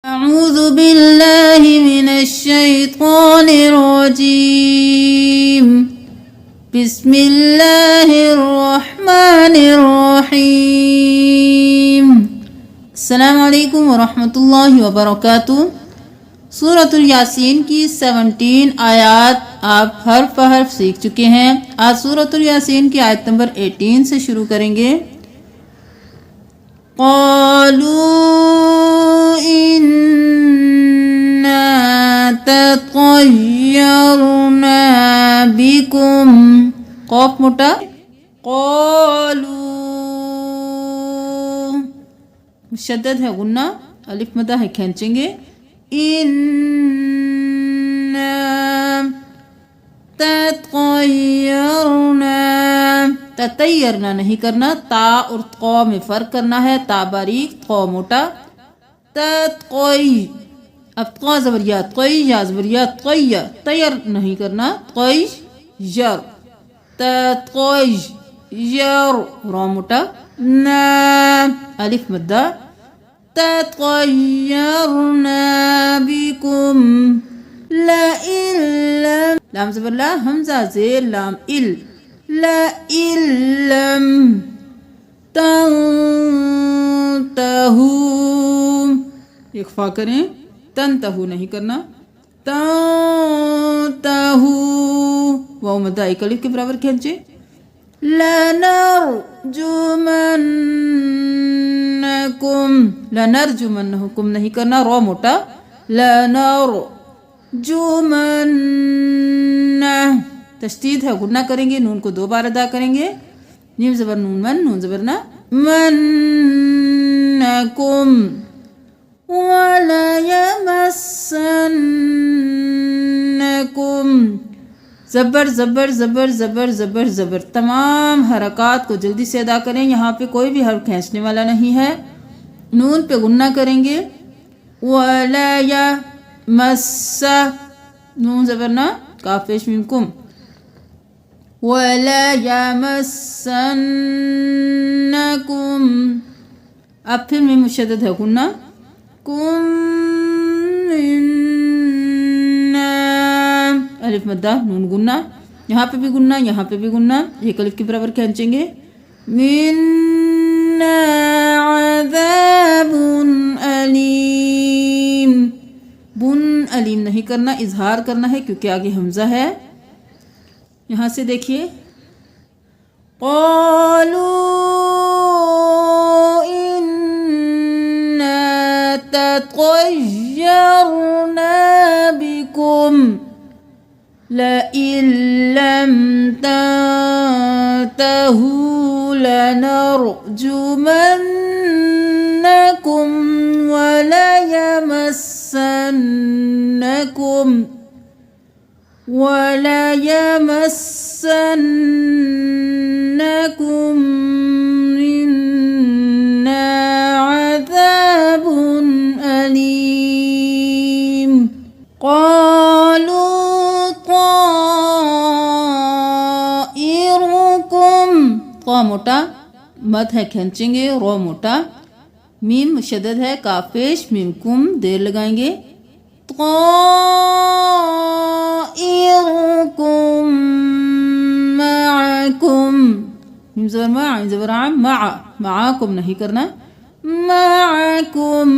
أعوذ بالله من الشيطان الرجيم بسم الله الرحمن الرحيم السلام علیکم ورحمۃ اللہ وبرکاتہ۔ سورۃ الیاسین کی 17 آیات آپ حرف بحرف سیکھ چکے ہیں۔ آج سورۃ الیاسین کی آیت نمبر 18 سے شروع کریں گے۔ قالوا إنا تطيرنا بكم قاف موٹا قالوا مشدد ہے غنہ، الف مدہ ہے کھینچیں گے۔ إنا تطيرنا تطیرنا نہیں کرنا، تا اور قو میں فرق کرنا ہے، تا باریک قو موٹا۔ تطقی اب قو زبریات قی یا زبریات قی تیر نہیں کرنا، قی یر تطقی یر را موٹا نا الف مدہ تطیرنا بکم لئن لم لام زبر لا حمزہ زیر لام ال لئن لم تنتہوا اخفا کریں، تنتہو نہیں کرنا، تنتہوا واو مدہ ایک الف کے برابر کھینچے۔ لنرجمنکم لنرجمنکم نہیں کرنا، رو موٹا لنرجمن تشدید ہے غنہ کریں گے، نون کو 2 بار ادا کریں گے، نیم زبر نون من، نون زبر نا منکم وَلَيَمَسَّنَّكُمْ زبر زبر زبر زبر زبر زبر، تمام حرکات کو جلدی سے ادا کریں، یہاں پہ کوئی بھی حرف کھینچنے والا نہیں ہے، نون پہ غنہ کریں گے۔ وَلَيَمَسَّ نون زبر نا کاف پیش میم کم وَلَيَمَسَّنَّكُمْ اب پھر میں مشدد ہے غنہ کم منا الف مدہ نون گنہ، یہاں پہ بھی گنہ یہاں پہ بھی گنہ، ایک الف کے برابر کھینچیں گے۔ منا عذاب علیم بن علیم نہیں کرنا، اظہار کرنا ہے کیونکہ آگے حمزہ ہے۔ یہاں سے دیکھیے قالوا إنا تطيرنا بكم لئن لم تنتهوا لنرجمنكم وليمسنكم منا عذاب أليم قالوا طائركم طا موٹا مد ہے کھینچیں گے، رو موٹا، میم مشدد ہے کاف پیش میم کم دیر لگائیں گے۔ طائركم معكم میم زبر ما عین زبر عام مع معاکم نہیں کرنا، معكم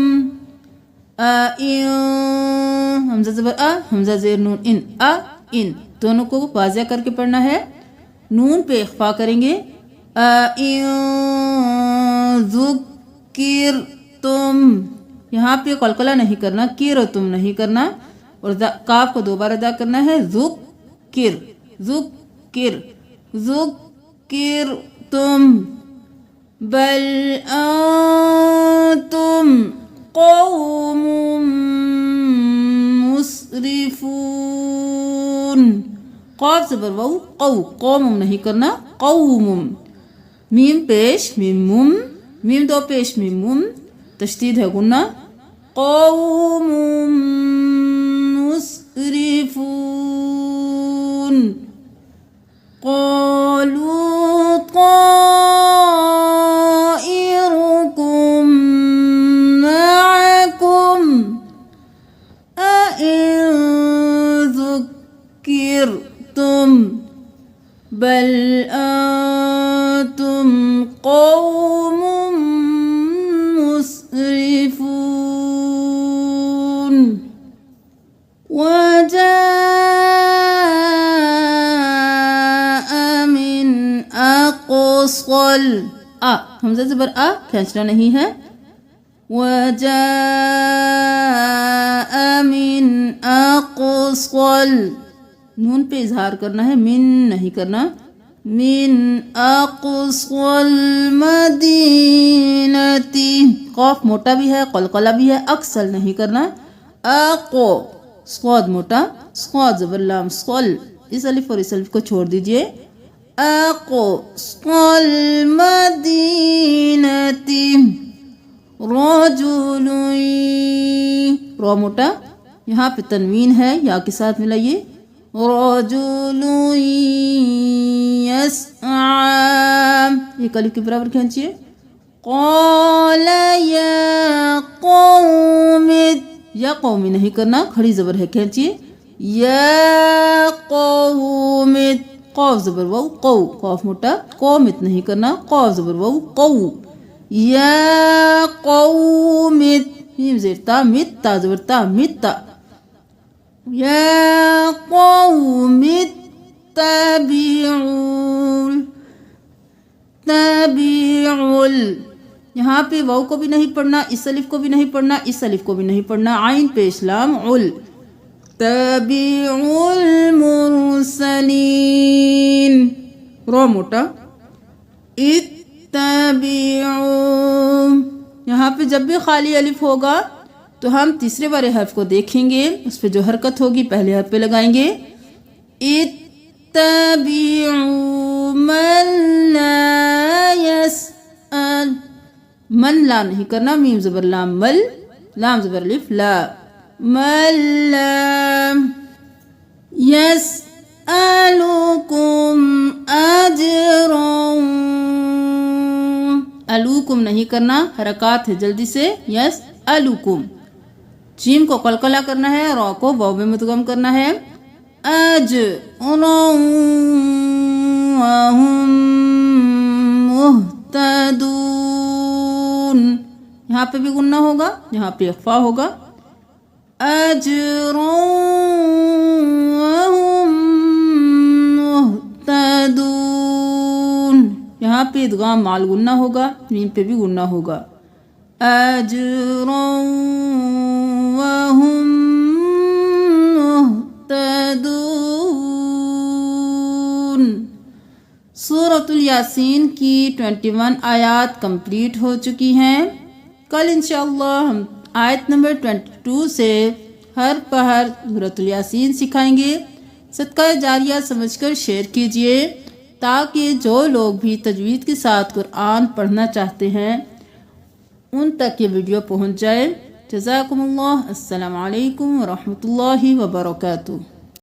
حمزہ زبر حمزہ زیر نون ان ان دونوں کو واضح کر کے پڑھنا ہے، نون پہ اخفا کریں گے۔ ذکرتم یہاں پہ قلقلہ نہیں کرنا، کرتم نہیں کرنا، اور کاف کو 2 بار ادا کرنا ہے، ذکر ذکر ذکرتم بل انتم قوم مسرفون قاف زبر واو قو قوم نہیں کرنا، قوم میم پیش میم مم میم 2 پیش میم مم تشدید ہے غنہ قوم مسرفون قالوا طائركم معكم صل حمزہ زبر کھینچنا نہیں ہے. وجاء من اقصى نون پہ اظہار کرنا ہے، من نہیں کرنا. من اقصى المدینة قاف موٹا بھی ہے، قلقلہ بھی ہے، اقصل نہیں کرنا. صاد موٹا، صاد زبر لام صل، اس الف اور اس الف کو چھوڑ دیجئے. اقصى المدینة رجل رو موٹا، یہاں پہ تنوین ہے، یا کے ساتھ ملائیے. رجل یسعی ایک الف کے برابر کھینچیے. قال یا قوم یا قومی نہیں کرنا، کھڑی زبر ہے، کھینچیے. یا قوم قاف زبر واو قو قاف موٹا، قومت نہیں کرنا، قاف زبر واو قو. یا قومت میم زیر تا مت تا زبر تا مت تا. یا قوم تابعوا یہاں پہ واو کو بھی نہیں پڑھنا، اس الف کو بھی نہیں پڑھنا، اس الف کو بھی نہیں پڑھنا. عین پیش لام عل. تابعوا المرسلین رو موٹا. اتبعوا یہاں پہ جب بھی خالی الف ہوگا تو ہم تیسرے والے حرف کو دیکھیں گے، اس پہ جو حرکت ہوگی پہلے حرف پہ لگائیں گے. اتبعوا من لا يسأل من لا نہیں کرنا، میم زبر لام مل، لام زبر الف لا. من لا يسألكم أجرا الوکم نہیں کرنا، حرکات ہے جلدی سے. یسألکم جیم کو قلقلہ کرنا ہے، را کو واو میں مدغم کرنا ہے. وهم مهتدون یہاں پہ بھی غنہ ہوگا، یہاں پہ اخفا ہوگا. اجرا وهم مهتدون یہاں پہ ادغام مال غنہ ہوگا، میم پہ بھی غنہ ہوگا. اجرا وهم مهتدون. سورۃ الیاسین کی 21 آیات کمپلیٹ ہو چکی ہیں. کل انشاءاللہ ہم آیت نمبر 22 سے ہر پہر سورۃ الیاسین سکھائیں گے. صدقہ جاریہ سمجھ کر شیئر کیجئے تاکہ جو لوگ بھی تجوید کے ساتھ قرآن پڑھنا چاہتے ہیں ان تک یہ ویڈیو پہنچ جائے. جزاکم اللہ. السلام علیکم ورحمۃ اللہ وبرکاتہ.